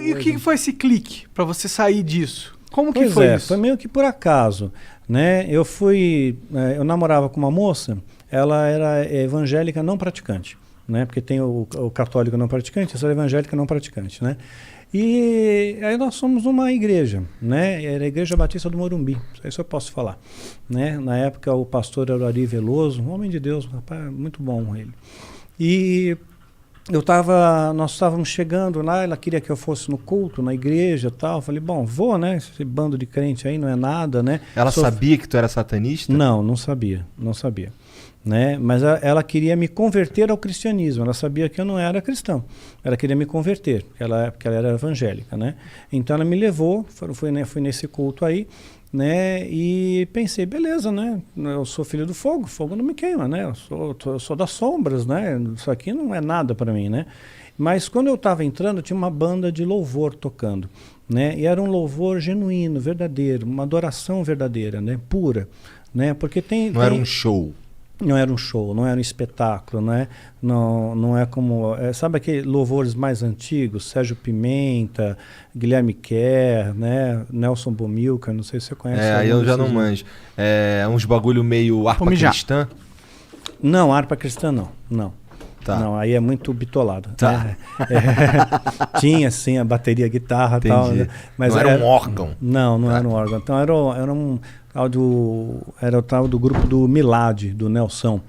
E o que foi esse clique para você sair disso? Como que foi isso? Foi meio que por acaso, né? Eu namorava com uma moça, ela era evangélica não praticante, né? Porque tem o católico não praticante, essa era evangélica não praticante, né? E aí nós somos uma igreja, né? Era a Igreja Batista do Morumbi, isso eu posso falar, né? Na época o pastor era o Ari Veloso, um homem de Deus, um rapaz muito bom ele. E nós estávamos chegando lá, ela queria que eu fosse no culto, na igreja e tal. Eu falei, bom, vou, né? Esse bando de crente aí não é nada, né? Ela sabia que tu era satanista? Não sabia. Né? Mas ela queria me converter ao cristianismo. Ela sabia que eu não era cristão. Ela queria me converter, porque ela era evangélica, né? Então ela me levou, fui nesse culto aí, né? E pensei, beleza, né? Eu sou filho do fogo, fogo não me queima, né? Eu sou das sombras, né? Isso aqui não é nada para mim, né? Mas quando eu estava entrando, tinha uma banda de louvor tocando, né? E era um louvor genuíno, verdadeiro, uma adoração verdadeira, né? Pura, né? Porque era um show. Não era um show, não era um espetáculo, né? Não é como... sabe aqueles louvores mais antigos? Sérgio Pimenta, Guilherme Kerr, né? Nelson Bomilcar, não sei se você conhece. Aí eu já não manjo. Uns bagulho meio harpa cristã? Não, harpa cristã não. Tá. Não, aí é muito bitolado. Tá. Né? Tinha, sim, a bateria, a guitarra e tal. Né? Mas não era um órgão? Não era um órgão. Então era o tal do grupo do Milad, do Nelson.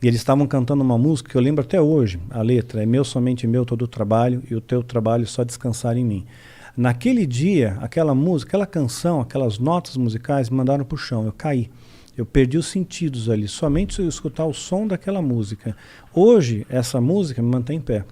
E eles estavam cantando uma música que eu lembro até hoje, a letra, é meu, somente meu, todo o trabalho, e o teu trabalho só descansar em mim. Naquele dia, aquela música, aquela canção, aquelas notas musicais me mandaram pro chão, eu caí. Eu perdi os sentidos ali, somente se eu escutar o som daquela música. Hoje, essa música me mantém em pé.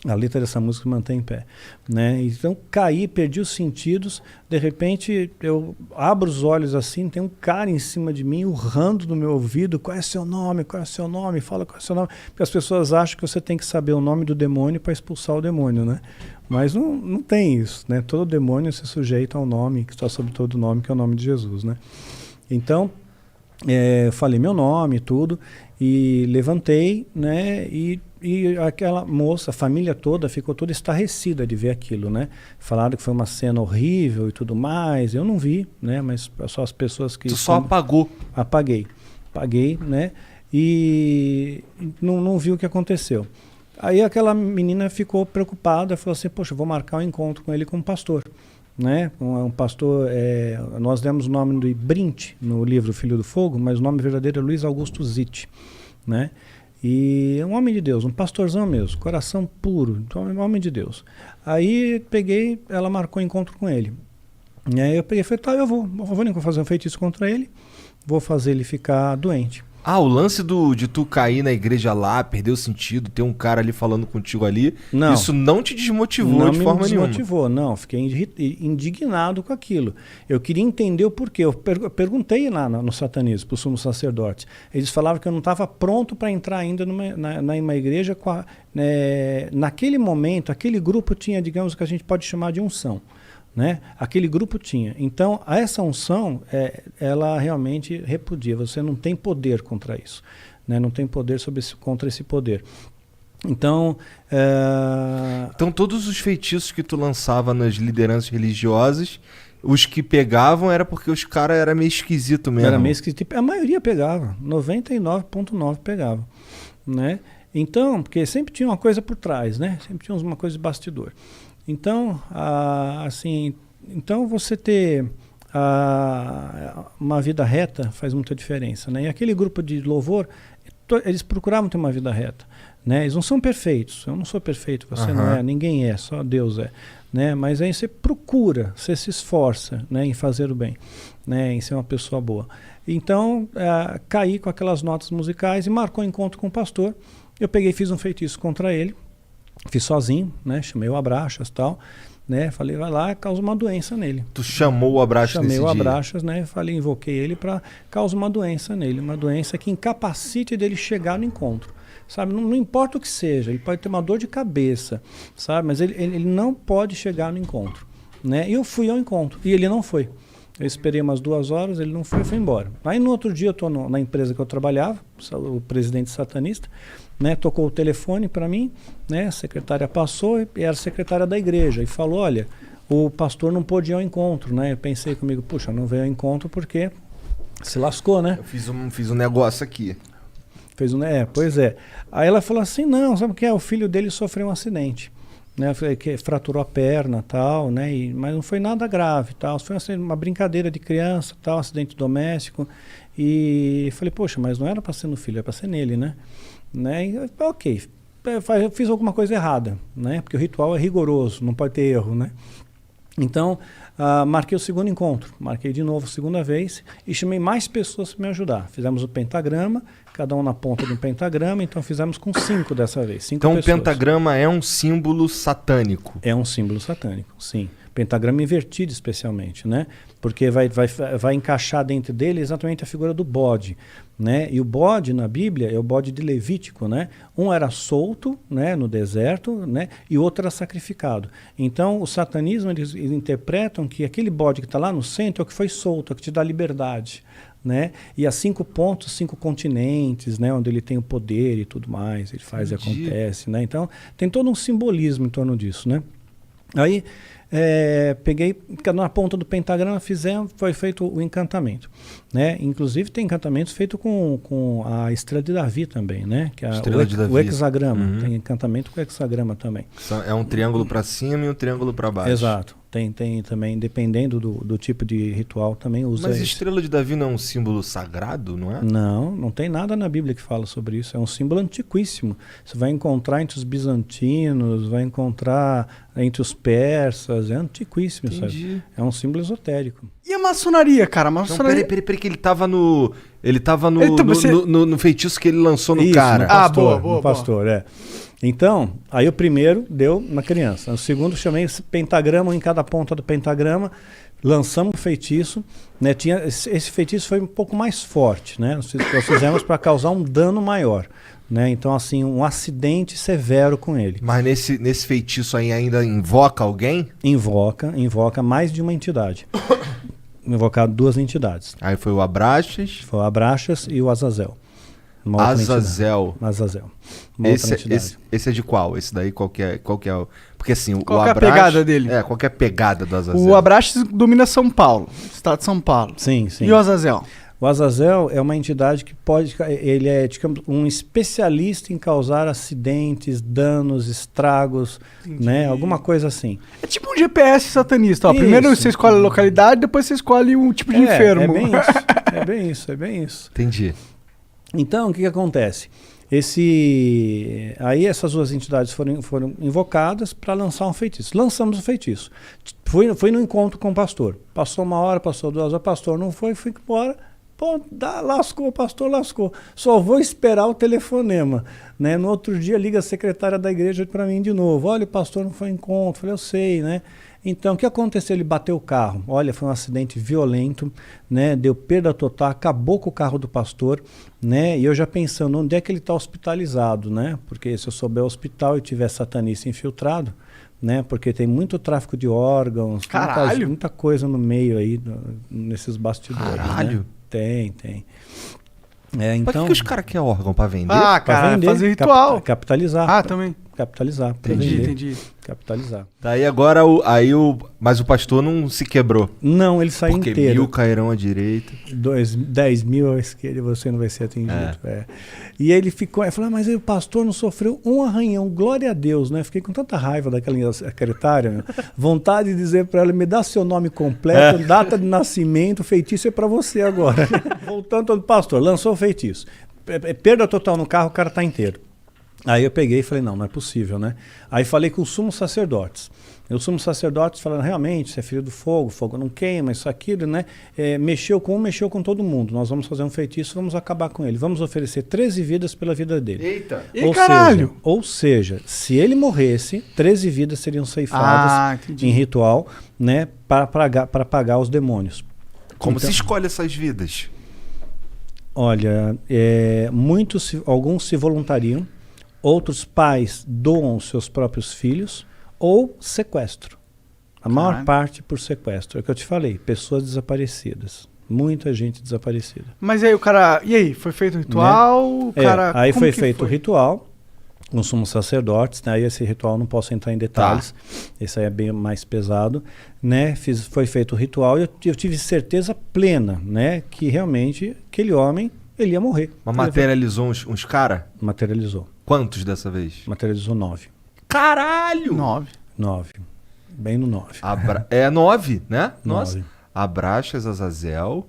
A letra dessa música me mantém em pé, né? Então, caí, perdi os sentidos. De repente, eu abro os olhos assim, tem um cara em cima de mim, urrando no meu ouvido. Qual é seu nome? Qual é seu nome? Fala qual é seu nome. Porque as pessoas acham que você tem que saber o nome do demônio para expulsar o demônio, né? Mas não tem isso, né? Todo demônio se sujeita ao nome, que está sob todo nome, que é o nome de Jesus, né? Então, eu falei meu nome e tudo, e levantei, né? E aquela moça, a família toda ficou toda estarrecida de ver aquilo, né? Falaram que foi uma cena horrível e tudo mais. Eu não vi, né? Mas só as pessoas que... Tu só apagou? Apaguei, né? E não vi o que aconteceu. Aí aquela menina ficou preocupada, falou assim, poxa, eu vou marcar um encontro com ele como pastor. Né? Um pastor, nós demos o nome de Brint no livro Filho do Fogo, mas o nome verdadeiro é Luiz Augusto Zitt, né? E é um homem de Deus, um pastorzão mesmo, coração puro, um homem de Deus. Aí peguei, ela marcou encontro com ele. E aí eu peguei e falei, tá, eu vou fazer um feitiço contra ele, vou fazer ele ficar doente. O lance de tu cair na igreja lá, perder o sentido, ter um cara ali falando contigo ali, isso não te desmotivou de forma nenhuma? Não me desmotivou, não. Fiquei indignado com aquilo. Eu queria entender o porquê. Eu perguntei lá no satanismo, para o sumo sacerdote. Eles falavam que eu não estava pronto para entrar ainda numa igreja. Naquele momento, aquele grupo tinha, digamos, que a gente pode chamar de unção. Né? Aquele grupo tinha. Então, essa unção, ela realmente repudia. Você não tem poder contra isso. Né? Não tem poder contra esse poder. Então, então, todos os feitiços que tu lançava nas lideranças religiosas, os que pegavam era porque os caras eram meio esquisito mesmo. Era meio esquisito. A maioria pegava. 99,9% pegava. Né? Então, porque sempre tinha uma coisa por trás, né? Sempre tinha uma coisa de bastidor. Então, então você ter uma vida reta faz muita diferença, né? E aquele grupo de louvor, eles procuravam ter uma vida reta, né? Eles não são perfeitos, eu não sou perfeito, você não é, ninguém é, só Deus é, né? Mas aí você procura, você se esforça, né, em fazer o bem, né, em ser uma pessoa boa. Então, caí com aquelas notas musicais e marcou um encontro com o pastor. Eu peguei e fiz um feitiço contra ele. Fiz sozinho, né? Chamei o Abraxas e tal, né? Falei, vai lá, causa uma doença nele. Tu chamou o Abraxas nesse dia? Chamei o Abraxas, né? Falei, invoquei ele para causar uma doença nele, uma doença que incapacite dele chegar no encontro, sabe? Não importa o que seja, ele pode ter uma dor de cabeça, sabe? Mas ele não pode chegar no encontro, né? E eu fui ao encontro e ele não foi. Eu esperei umas 2 horas, ele não foi, foi embora. Aí no outro dia eu estou na empresa que eu trabalhava, o presidente satanista, né? Tocou o telefone para mim, né? A secretária passou e era a secretária da igreja e falou, olha, o pastor não pôde ir ao encontro, né? Eu pensei comigo, puxa, não veio ao encontro porque se lascou, né? Eu fiz um negócio aqui. Pois é. Aí ela falou assim, não, sabe o que é? O filho dele sofreu um acidente, né? Que fraturou a perna, tal, né? Mas não foi nada grave, tal. Foi assim, uma brincadeira de criança, tal, acidente doméstico. E falei, poxa, mas não era para ser no filho, era para ser nele, né? E, ok, eu fiz alguma coisa errada, né? Porque o ritual é rigoroso, não pode ter erro, né? Então, marquei o segundo encontro, marquei de novo a segunda vez e chamei mais pessoas para me ajudar. Fizemos o pentagrama, cada um na ponta de um pentagrama, então fizemos com 5 dessa vez. 5 então pessoas. O pentagrama é um símbolo satânico. É um símbolo satânico, sim. Pentagrama invertido especialmente, né? Porque vai encaixar dentro dele exatamente a figura do bode, né? E o bode na Bíblia é o bode de Levítico, né? Um era solto, né, no deserto, né? E o outro era sacrificado. Então, o satanismo, eles interpretam que aquele bode que está lá no centro é o que foi solto, é o que te dá liberdade, né? E há 5 pontos, 5 continentes, né? Onde ele tem o poder e tudo mais, ele faz e acontece, né? Então, tem todo um simbolismo em torno disso, né? Aí, peguei, na ponta do pentagrama foi feito o encantamento, né? Inclusive tem encantamentos feitos com a estrela de Davi também, né? Que é o hexagrama, Uhum. Tem encantamento com o hexagrama também. É um triângulo para cima e um triângulo para baixo. Exato. Tem também, dependendo do tipo de ritual, também usa Mas esse. estrela de Davi não é um símbolo sagrado, não é? Não tem nada na Bíblia que fala sobre isso. É um símbolo antiquíssimo. Você vai encontrar entre os bizantinos, vai encontrar entre os persas, é antiquíssimo, Entendi. sabe? É um símbolo esotérico. E a maçonaria, cara? A Não, maçonaria... peraí, que ele tava no feitiço que ele lançou no Isso, cara. no pastor, boa. no pastor, é. Então, aí o primeiro deu na criança. O segundo chamei esse pentagrama em cada ponta do pentagrama, lançamos o feitiço, né? Esse feitiço foi um pouco mais forte, né? Nós fizemos para causar um dano maior, né? Então, assim, um acidente severo com ele. Mas nesse feitiço aí ainda invoca alguém? Invoca mais de uma entidade. Invocar 2 entidades. Aí foi o Abraxas. Foi o Abraxas e o Azazel. Uma outra Azazel. entidade. Azazel. Uma outra entidade. Esse é de qual? Esse daí qual que é o... Porque assim, Qual o que é a Abraxas... pegada dele? Qual que é a pegada do Azazel? O Abraxas domina São Paulo, estado de São Paulo. Sim. E o Azazel? O Azazel é uma entidade que ele é, digamos, um especialista em causar acidentes, danos, estragos, né? Alguma coisa assim. É tipo um GPS satanista. Ó. Primeiro Isso. você escolhe a localidade, depois você escolhe um tipo de enfermo. É bem isso. Entendi. Então, o que acontece? Aí essas 2 entidades foram invocadas para lançar um feitiço. Lançamos o feitiço. Fui no encontro com o pastor. Passou 1 hora, passou 2 horas, o pastor não foi, fui embora. Pô, lascou, o pastor lascou. Só vou esperar o telefonema, né? No outro dia liga a secretária da igreja para mim de novo. Olha, o pastor não foi em encontro. Falei, eu sei, né? Então, o que aconteceu? Ele bateu o carro. Olha, foi um acidente violento, né? Deu perda total, acabou com o carro do pastor, né? E eu já pensando, onde é que ele está hospitalizado, né? Porque se eu souber o hospital e tiver satanista infiltrado, né? Porque tem muito tráfico de órgãos, muita coisa no meio aí, nesses bastidores. Caralho! Né? Tem. Então, Mas que os caras querem órgão pra vender? Ah, cara, vender, fazer ritual. Capitalizar. Também. Capitalizar. Entendi. Capitalizar. Daí agora, mas o pastor não se quebrou. Não, ele saiu Porque inteiro. 1000 cairão à direita. 10 mil à esquerda, você não vai ser atingido. E ele falou, mas aí o pastor não sofreu um arranhão, glória a Deus, né? Fiquei com tanta raiva daquela secretária, vontade de dizer para ela, me dá seu nome completo, data de nascimento, feitiço é para você agora. Voltando ao pastor, lançou o feitiço. Perda total no carro, o cara tá inteiro. Aí eu peguei e falei, não é possível, né? Aí falei com os sumos sacerdotes. E os sumos sacerdotes falaram, realmente, você é filho do fogo, o fogo não queima, isso, aquilo, né? Mexeu com todo mundo. Nós vamos fazer um feitiço, vamos acabar com ele. Vamos oferecer 13 vidas pela vida dele. Eita! Caralho! Ou seja, se ele morresse, 13 vidas seriam ceifadas em ritual, né? Para pagar os demônios. Como se escolhe essas vidas? Olha, alguns se voluntariam, outros pais doam os seus próprios filhos ou sequestro. A maior parte por sequestro. É o que eu te falei, pessoas desaparecidas. Muita gente desaparecida. Mas aí o cara... E aí, foi feito o ritual? Né? O cara, aí foi feito o ritual, com sumos sacerdotes, né? Aí esse ritual não posso entrar em detalhes, esse aí é bem mais pesado, né? Foi feito o ritual e eu tive certeza plena, né? Que realmente aquele homem, ele ia morrer. Mas materializou uns cara? Materializou. Quantos dessa vez? Materializou 9. Caralho! 9. 9. Bem no 9. É 9, né? 9. Nossa. Abraxas, Azazel,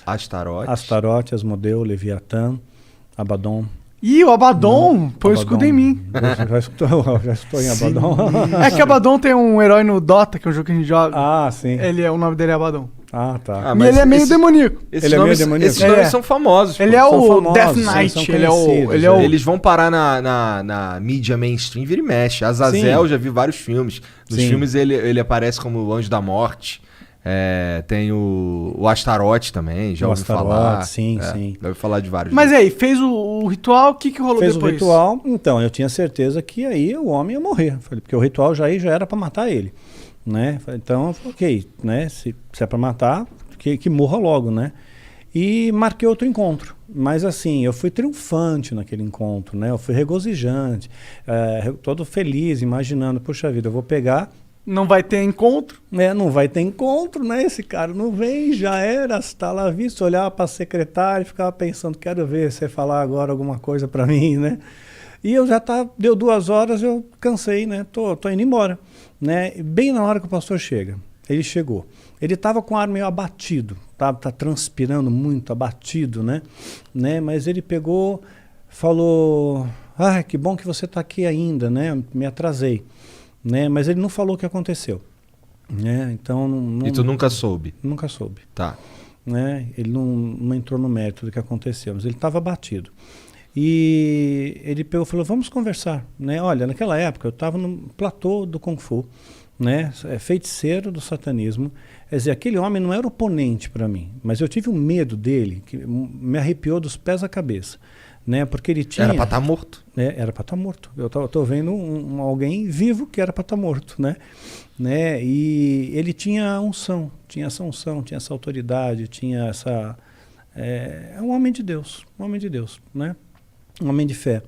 Astarote. Astarote, Asmodeu, Leviatã, Abaddon. Ih, o Abaddon põe o escudo em mim. Já escutou em Abaddon? É que Abaddon tem um herói no Dota, que é um jogo que a gente joga. Ah, sim. O nome dele é Abaddon. Ah, tá. E ele é meio demoníaco. Ele é meio demoníaco. Esses nomes são famosos. Ele é o Death Knight. Eles vão parar na mídia mainstream, vira e mexe. Azazel, já vi vários filmes. Nos filmes ele aparece como o Anjo da Morte. Tem o Astarote também, já ouvi falar. Sim. Já ouvi falar de vários. Mas aí, fez o ritual, o que rolou depois? Fez o ritual, então, eu tinha certeza que aí o homem ia morrer. Porque o ritual já era para matar ele, né? Então, ok, né? Se é para matar, que morra logo, né? E marquei outro encontro. Mas assim, eu fui triunfante naquele encontro, né? Eu fui regozijante, todo feliz, imaginando, puxa vida, eu vou pegar... Não vai ter encontro? Não vai ter encontro, né? Esse cara não vem, já era, está lá visto, olhar para a secretária e ficava pensando, quero ver você falar agora alguma coisa para mim, né? E eu já deu 2 horas, eu cansei, né? Tô indo embora, né? Bem na hora que o pastor chega, ele chegou. Ele estava com o ar meio abatido, tá transpirando muito, abatido, né? Mas ele pegou, falou, que bom que você está aqui ainda, né? Me atrasei. Né? Mas ele não falou o que aconteceu. Né? Então, E tu nunca soube? Nunca soube. Tá. Né? Ele não entrou no mérito do que aconteceu, mas ele estava abatido. E ele pegou e falou, vamos conversar. Né? Olha, naquela época eu estava no platô do Kung Fu, né? Feiticeiro do satanismo. Quer dizer, aquele homem não era oponente para mim, mas eu tive um medo dele, que me arrepiou dos pés à cabeça. Né? Porque ele tinha... Era para estar morto. Era para estar morto. Eu tô vendo alguém vivo que era para estar morto, né? E ele tinha unção, tinha essa autoridade, tinha essa... É um homem de Deus, né? Um homem de fé.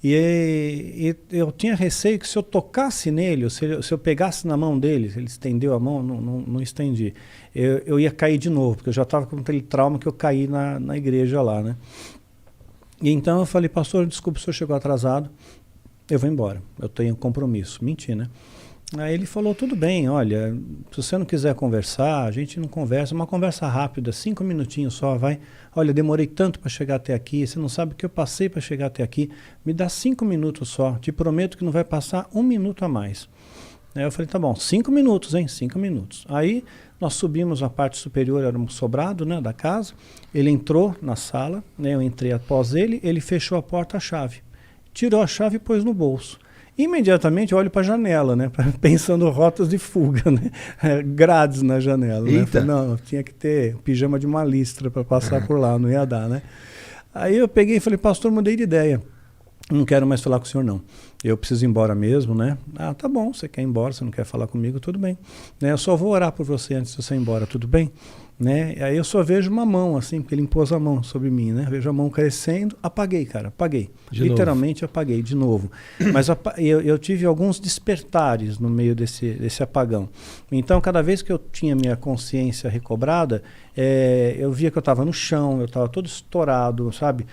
E eu tinha receio que se eu tocasse nele, ou se eu pegasse na mão dele, ele estendeu a mão, não estendi, eu ia cair de novo, porque eu já estava com aquele trauma que eu caí na igreja lá, né? E então eu falei, pastor, desculpe, o senhor chegou atrasado, eu vou embora, eu tenho compromisso. Menti, né? Aí ele falou, tudo bem, olha, se você não quiser conversar, a gente não conversa, uma conversa rápida, 5 minutinhos só, vai. Olha, demorei tanto para chegar até aqui, você não sabe o que eu passei para chegar até aqui, me dá 5 minutos só, te prometo que não vai passar 1 minuto a mais. Aí eu falei, tá bom, 5 minutos, hein, 5 minutos. Aí nós subimos na parte superior, era um sobrado, né, da casa, ele entrou na sala, né, eu entrei após ele, ele fechou a porta, a chave, tirou a chave e pôs no bolso. Imediatamente eu olho para a janela, né, pensando rotas de fuga, né, grades na janela. Né? Falei, não, tinha que ter pijama de uma listra para passar por lá, não ia dar, né. Aí eu peguei e falei, pastor, mudei de ideia. Não quero mais falar com o senhor, não. Eu preciso ir embora mesmo, né? Ah, tá bom, você quer ir embora, você não quer falar comigo, tudo bem. Né? Eu só vou orar por você antes de você ir embora, tudo bem? Né? Aí eu só vejo uma mão, assim, porque ele impôs a mão sobre mim, né? Vejo a mão crescendo, apaguei, cara, apaguei. Literalmente apaguei de novo. Mas eu tive alguns despertares no meio desse apagão. Então, cada vez que eu tinha minha consciência recobrada, eu via que eu estava no chão, eu estava todo estourado, sabe?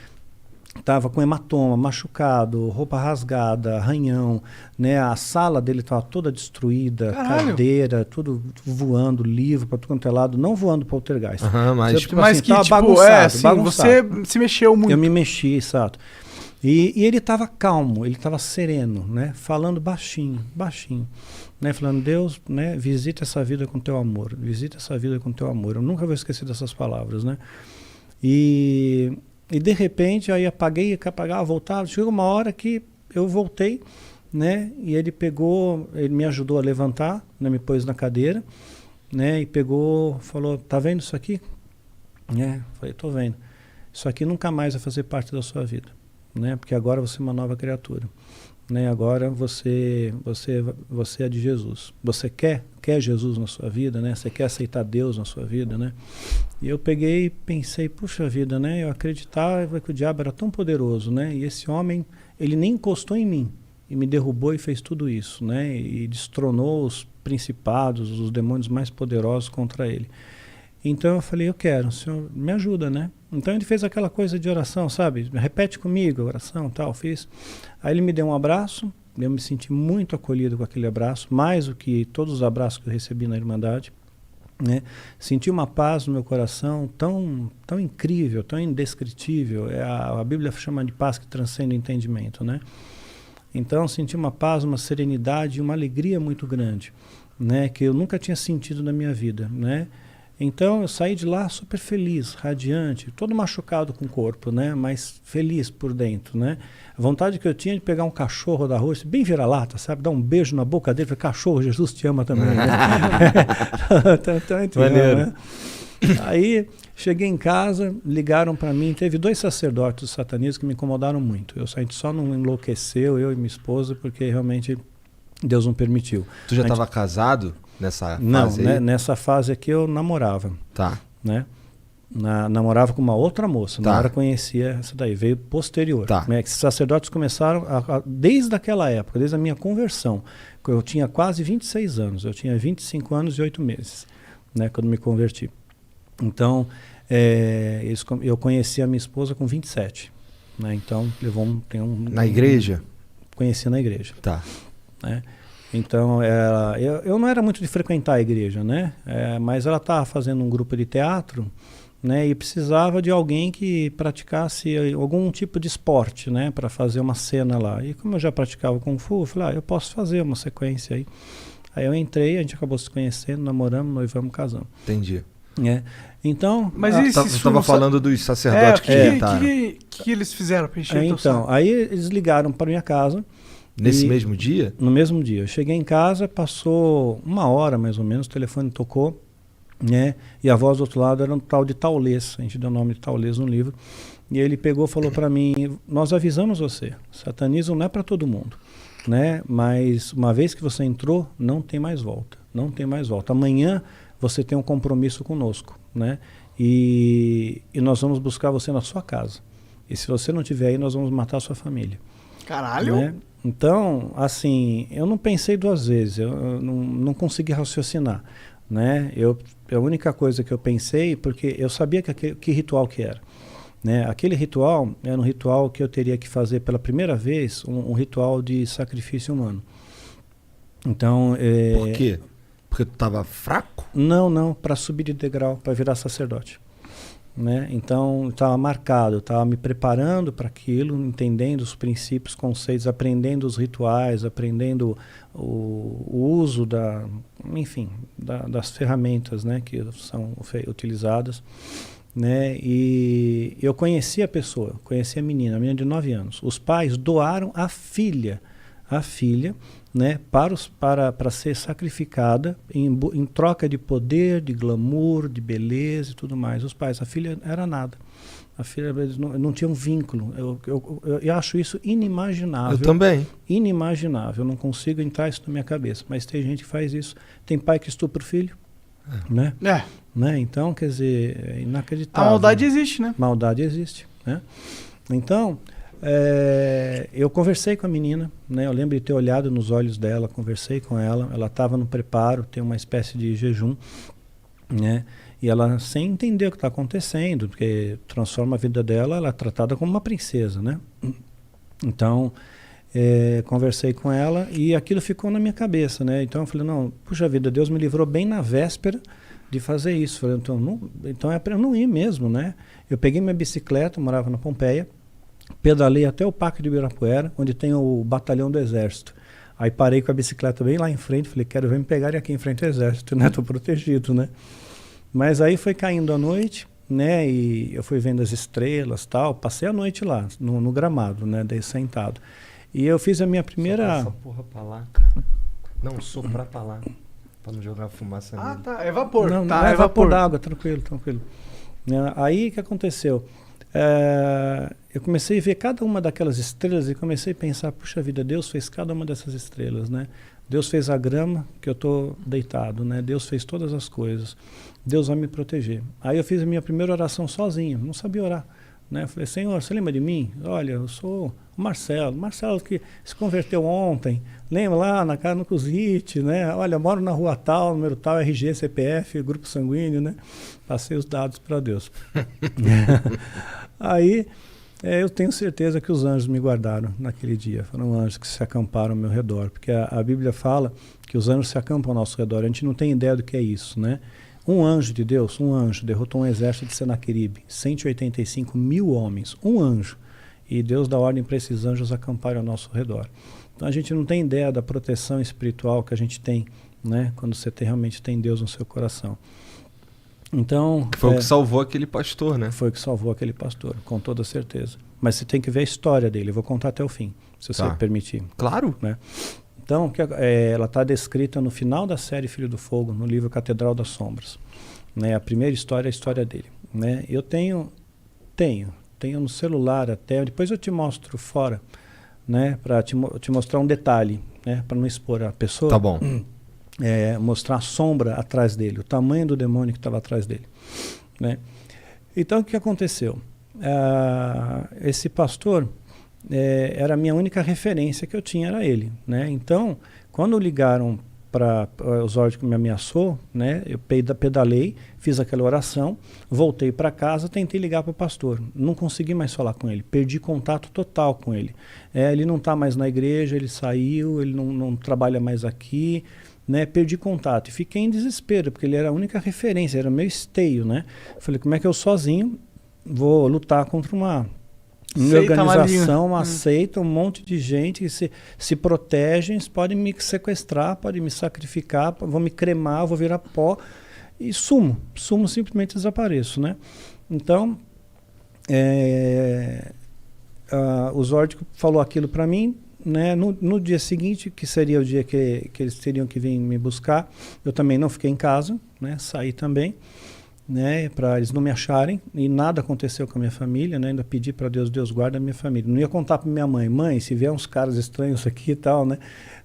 Tava com hematoma, machucado, roupa rasgada, arranhão, né? A sala dele estava toda destruída, cadeira, tudo voando, livro para tudo quanto é lado, não voando poltergeist. Mas tipo assim, que tava bagunçado, bagunçado. Você se mexeu muito. Eu me mexi, exato. E ele estava calmo, ele estava sereno, né? Falando baixinho, né? Falando, Deus, né? Visita essa vida com teu amor, visita essa vida com teu amor. Eu nunca vou esquecer dessas palavras, né? E de repente, aí apaguei, apagava, voltava. Chegou uma hora que eu voltei, né? E ele me ajudou a levantar, né? Me pôs na cadeira, né? E pegou, falou, tá vendo isso aqui? Falei, tô vendo. Isso aqui nunca mais vai fazer parte da sua vida, né? Porque agora você é uma nova criatura, né? Agora você é de Jesus. Você quer Jesus na sua vida, né? Você quer aceitar Deus na sua vida, né? E eu peguei e pensei, puxa vida, né? Eu acreditava que o diabo era tão poderoso, né? E esse homem ele nem encostou em mim e me derrubou e fez tudo isso, né? E destronou os principados, os demônios mais poderosos contra ele. Então eu falei, eu quero, o Senhor me ajuda, né? Então ele fez aquela coisa de oração, sabe? Repete comigo a oração, tal, fiz. Aí ele me deu um abraço, eu me senti muito acolhido com aquele abraço, mais do que todos os abraços que eu recebi na Irmandade, né? Senti uma paz no meu coração tão incrível, tão indescritível. A Bíblia chama de paz que transcende o entendimento, né? Então senti uma paz, uma serenidade, uma alegria muito grande, né? Que eu nunca tinha sentido na minha vida, né? Então eu saí de lá super feliz, radiante, todo machucado com o corpo, né? Mas feliz por dentro, né? A vontade que eu tinha de pegar um cachorro da rua, bem vira-lata, sabe? Dar um beijo na boca dele, falar, cachorro, Jesus te ama também, né? Maneiro. Né? Aí cheguei em casa, ligaram para mim, teve 2 sacerdotes do satanismo que me incomodaram muito. A gente só não enlouqueceu, eu e minha esposa, porque realmente Deus não permitiu. Tu já estava casado nessa não, fase aí? Né, nessa fase aqui eu namorava. Tá. Né? Namorava com uma outra moça, Tá. não era conhecia essa daí, veio posterior. Tá. Né? Esses sacerdotes começaram desde aquela época, desde a minha conversão. Eu tinha quase 26 anos, eu tinha 25 anos e 8 meses, né, quando me converti. Então, eu conheci a minha esposa com 27. Né? Então, levou Na igreja? Conheci na igreja. Tá. Né? Então, eu não era muito de frequentar a igreja, né? Mas ela estava fazendo um grupo de teatro, né? E precisava de alguém que praticasse algum tipo de esporte, né? Para fazer uma cena lá. E como eu já praticava Kung Fu, eu falei, eu posso fazer uma sequência aí. Aí eu entrei, a gente acabou se conhecendo, namoramos, noivamos, casamos. Entendi. Então... Mas Você estava falando dos sacerdotes que tentaram. que eles fizeram para encher o teu Então, saco? aí eles ligaram para minha casa. Nesse mesmo dia? No mesmo dia. Eu cheguei em casa, passou 1 hora mais ou menos, o telefone tocou, né? E a voz do outro lado era um tal de Taulês, a gente deu o nome de Taulês no livro. E ele pegou e falou para mim, nós avisamos você, satanismo não é para todo mundo, né? Mas uma vez que você entrou, não tem mais volta, não tem mais volta. Amanhã você tem um compromisso conosco, né? E nós vamos buscar você na sua casa. E se você não estiver aí, nós vamos matar a sua família. Caralho! Né? Então, assim, eu não pensei 2 vezes, eu não consegui raciocinar, né? A única coisa que eu pensei, porque eu sabia que ritual que era, né? Aquele ritual era um ritual que eu teria que fazer pela primeira vez, um ritual de sacrifício humano. Então, Por quê? Porque tu estava fraco? Não, para subir de degrau, para virar sacerdote. Né? Então estava marcado, estava me preparando para aquilo, entendendo os princípios, conceitos, aprendendo os rituais, aprendendo o uso das ferramentas, né, que são utilizadas, né? E eu conheci a pessoa, conheci a menina de 9 anos. Os pais doaram a filha, né, para ser sacrificada em troca de poder, de glamour, de beleza e tudo mais. Os pais, a filha era nada. A filha não tinha um vínculo. Eu acho isso inimaginável. Eu também. Inimaginável. Eu não consigo entrar isso na minha cabeça. Mas tem gente que faz isso. Tem pai que estupra o filho. Né? Né? Então, quer dizer, é inacreditável. A maldade existe, né? Maldade existe. Né? Então... eu conversei com a menina, né? Eu lembro de ter olhado nos olhos dela, conversei com ela. Ela estava no preparo, tem uma espécie de jejum, né? E ela, sem entender o que está acontecendo, porque transforma a vida dela, ela é tratada como uma princesa, né? Então, conversei com ela e aquilo ficou na minha cabeça, né? Então eu falei, não, puxa vida, Deus me livrou bem na véspera de fazer isso. Falei, então é para eu não ir mesmo, né? Eu peguei minha bicicleta, eu morava na Pompeia, pedalei até o Parque de Ibirapuera, onde tem o batalhão do Exército. Aí parei com a bicicleta bem lá em frente, falei, quero ver me pegarem aqui em frente ao Exército, né? Tô protegido, né? Mas aí foi caindo a noite, né? E eu fui vendo as estrelas, tal. Passei a noite lá, no gramado, né? Daí sentado. E eu fiz a minha primeira... Essa porra pra lá, cara. Não, soprar pra lá. Pra não jogar fumaça nele. Tá. É vapor. Não, tá, é vapor d'água, tranquilo. Aí o que aconteceu? Eu comecei a ver cada uma daquelas estrelas e comecei a pensar, puxa vida, Deus fez cada uma dessas estrelas, né? Deus fez a grama que eu estou deitado, né? Deus fez todas as coisas. Deus vai me proteger. Aí eu fiz a minha primeira oração sozinho, não sabia orar, né? Eu falei, Senhor, você lembra de mim? Olha, eu sou o Marcelo. Marcelo que se converteu ontem. Lembra lá na casa no Cusite, né? Olha, moro na rua tal, número tal, RG, CPF, grupo sanguíneo, né? Passei os dados para Deus. Aí, eu tenho certeza que os anjos me guardaram naquele dia. Foram anjos que se acamparam ao meu redor. Porque a Bíblia fala que os anjos se acampam ao nosso redor. A gente não tem ideia do que é isso, né? Um anjo de Deus, um anjo, derrotou um exército de Senaqueribe. 185 mil homens. Um anjo. E Deus dá ordem para esses anjos acamparem ao nosso redor. Então a gente não tem ideia da proteção espiritual que a gente tem, né? Quando você realmente tem Deus no seu coração. Então, foi o que salvou aquele pastor, né? Foi o que salvou aquele pastor, com toda certeza. Mas você tem que ver a história dele. Eu vou contar até o fim, se você permitir. Claro. Né? Então, ela está descrita no final da série Filho do Fogo, no livro Catedral das Sombras. Né? A primeira história é a história dele. Né? Eu tenho no celular até, depois eu te mostro fora, né? Para te mostrar um detalhe, né? Para não expor a pessoa. Tá bom. Mostrar a sombra atrás dele, o tamanho do demônio que estava atrás dele. Né? Então, o que aconteceu? Esse pastor, era a minha única referência que eu tinha, era ele. Né? Então, quando ligaram para os órgãos que me ameaçou, né? Eu pedalei, fiz aquela oração, voltei para casa, tentei ligar para o pastor. Não consegui mais falar com ele, perdi contato total com ele. Ele não está mais na igreja, ele saiu, ele não trabalha mais aqui. Né, perdi contato e fiquei em desespero, porque ele era a única referência, era o meu esteio, né? Falei, como é que eu sozinho vou lutar contra uma organização, uma seita, um monte de gente que se protegem, podem me sequestrar, podem me sacrificar, vão me cremar, vou virar pó e sumo, simplesmente desapareço, né? Então, o Zordko falou aquilo para mim. Né? No dia seguinte, que seria o dia que eles teriam que vir me buscar, eu também não fiquei em casa, né? Saí também, né? Para eles não me acharem, e nada aconteceu com a minha família, né? Ainda pedi para Deus guarda a minha família. Não ia contar para minha mãe, se vier uns caras estranhos aqui e tal, né?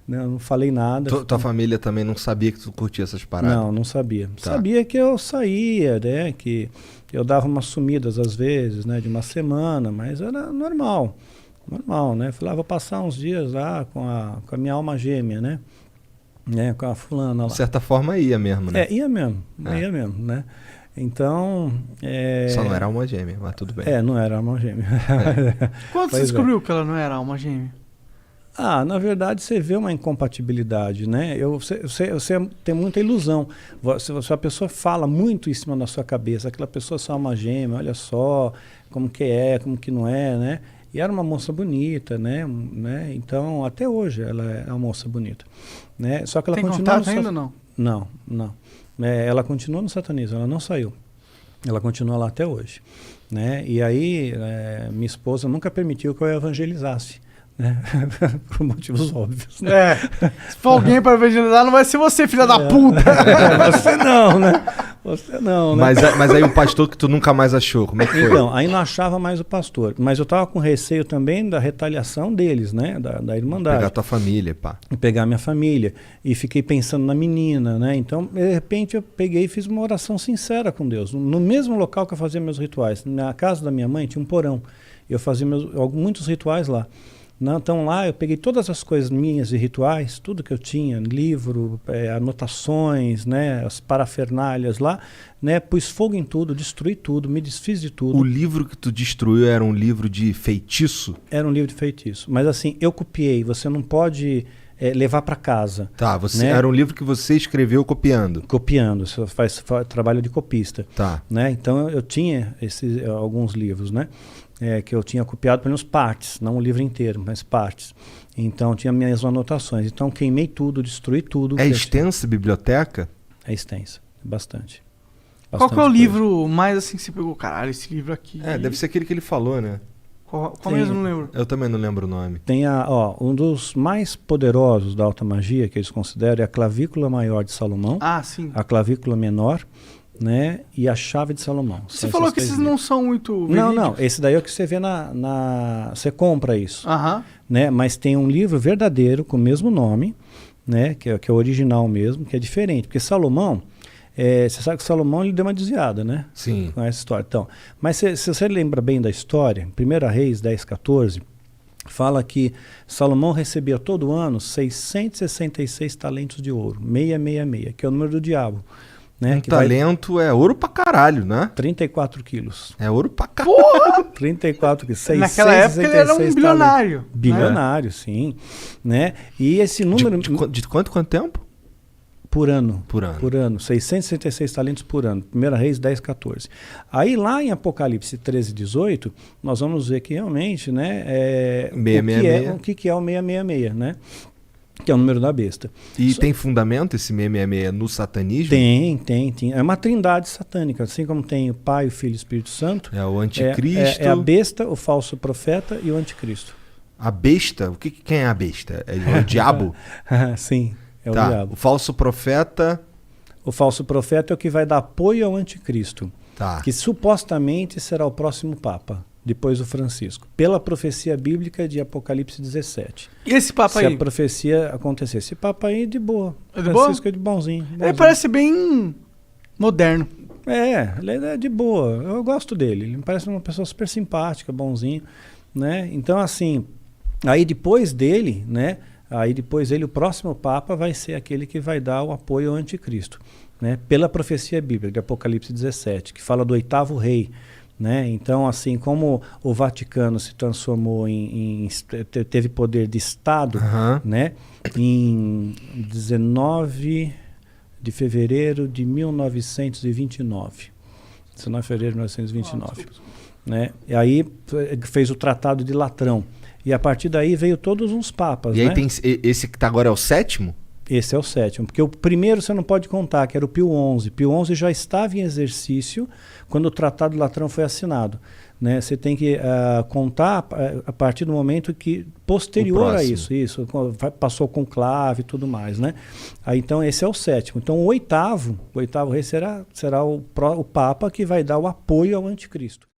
Eu não falei nada. Tua família também não sabia que tu curtia essas paradas? Não sabia. Tá. Sabia que eu saía, né? Que eu dava umas sumidas às vezes, né? De uma semana, mas era normal, né? Falei, vou passar uns dias lá com a minha alma gêmea, né? Com a fulana lá. De certa forma ia mesmo, né? Ia mesmo, né? Então... Só não era alma gêmea, mas tudo bem. Não era alma gêmea. Quando você descobriu que ela não era alma gêmea? Na verdade, você vê uma incompatibilidade, né? Você tem muita ilusão. Se a pessoa fala muito em cima da sua cabeça, aquela pessoa é só alma gêmea, olha só como que como que não é, né? E era uma moça bonita, né? Então, até hoje ela é uma moça bonita. Né? Só que ela continua contato ainda não? Não. Ela continua no satanismo, ela não saiu. Ela continua lá até hoje. Né? E aí, minha esposa nunca permitiu que eu evangelizasse. Né? Por motivos óbvios. Né? Se for alguém para evangelizar, não vai ser você, filha da puta. Você não, né? Você não, né? Mas aí o pastor que tu nunca mais achou, como é que foi? Então, aí não achava mais o pastor. Mas eu estava com receio também da retaliação deles, né? Da Irmandade. Pegar tua família, pá. Pegar minha família. E fiquei pensando na menina, né? Então, de repente, eu peguei e fiz uma oração sincera com Deus. No mesmo local que eu fazia meus rituais. Na casa da minha mãe tinha um porão. Eu fazia muitos rituais lá. Então lá eu peguei todas as coisas minhas e rituais, tudo que eu tinha, livro, anotações, né, as parafernálias lá, né, pus fogo em tudo, destruí tudo, me desfiz de tudo. O livro que tu destruiu era um livro de feitiço? Era um livro de feitiço, mas assim, eu copiei, você não pode levar para casa. Tá, era um livro que você escreveu copiando? Copiando, você faz trabalho de copista. Tá. Né, então eu tinha alguns livros, né? Que eu tinha copiado pelo menos partes, não o livro inteiro, mas partes. Então tinha minhas anotações. Então queimei tudo, destruí tudo. É extensa a biblioteca? É extensa, bastante. Qual que é o livro mais assim que você pegou? Caralho, esse livro aqui... Deve ser aquele que ele falou, né? Qual mesmo? Não lembro. Eu também não lembro o nome. Tem um dos mais poderosos da alta magia, que eles consideram, é a clavícula maior de Salomão. Sim. A clavícula menor, né? E a chave de Salomão. Você falou que esses não são muito verídicos. Não. Esse daí é o que você vê você compra isso. Né? Mas tem um livro verdadeiro com o mesmo nome, né? Que é o original mesmo, que é diferente. Porque Salomão, Você sabe que Salomão ele deu uma desviada, né? Sim. Com essa história. Então, mas se você lembra bem da história, 1 Reis 10:14, fala que Salomão recebia todo ano 666 talentos de ouro, 666, que é o número do diabo. Né? Um talento é ouro pra caralho, né? 34 quilos. É ouro pra caralho. 34 quilos. Naquela época ele era um bilionário. Bilionário, sim. Né? E esse número... De quanto tempo? Por ano. Por ano. Por ano. 666 talentos por ano. 1 Reis 10:14. Aí lá em Apocalipse 13:18, nós vamos ver que realmente, né, o que é o 666, né? Que é o número da besta. E tem fundamento esse 666 no satanismo? Tem. É uma trindade satânica, assim como tem o Pai, o Filho e o Espírito Santo. É o anticristo. É a besta, o falso profeta e o anticristo. A besta? Quem é a besta? É o diabo? Sim, é o diabo. O falso profeta... O falso profeta é o que vai dar apoio ao anticristo. Tá. Que supostamente será o próximo Papa, depois do Francisco, pela profecia bíblica de Apocalipse 17. E esse Papa aí? Se a profecia acontecer. Esse Papa aí de boa. É de Francisco boa? é de bonzinho. Ele parece bem moderno. Ele é de boa. Eu gosto dele. Ele me parece uma pessoa super simpática, bonzinho, né? Então, assim, aí depois dele, né? O próximo Papa vai ser aquele que vai dar o apoio ao anticristo, né? Pela profecia bíblica de Apocalipse 17, que fala do 8º rei. Né? Então, assim como o Vaticano se transformou teve poder de Estado, né? Em 19 de fevereiro de 1929. 19 de fevereiro de 1929. Né? E aí fez o Tratado de Latrão. E a partir daí veio todos uns papas. E aí né? tem esse que tá agora é o 7º? Esse é o 7º, porque o primeiro você não pode contar, que era o Pio XI. Pio XI já estava em exercício quando o Tratado de Latrão foi assinado. Né? Você tem que contar a partir do momento que, posterior a isso, passou com conclave e tudo mais. Né? Aí, então esse é o 7º. Então o 8º rei será o Papa que vai dar o apoio ao anticristo.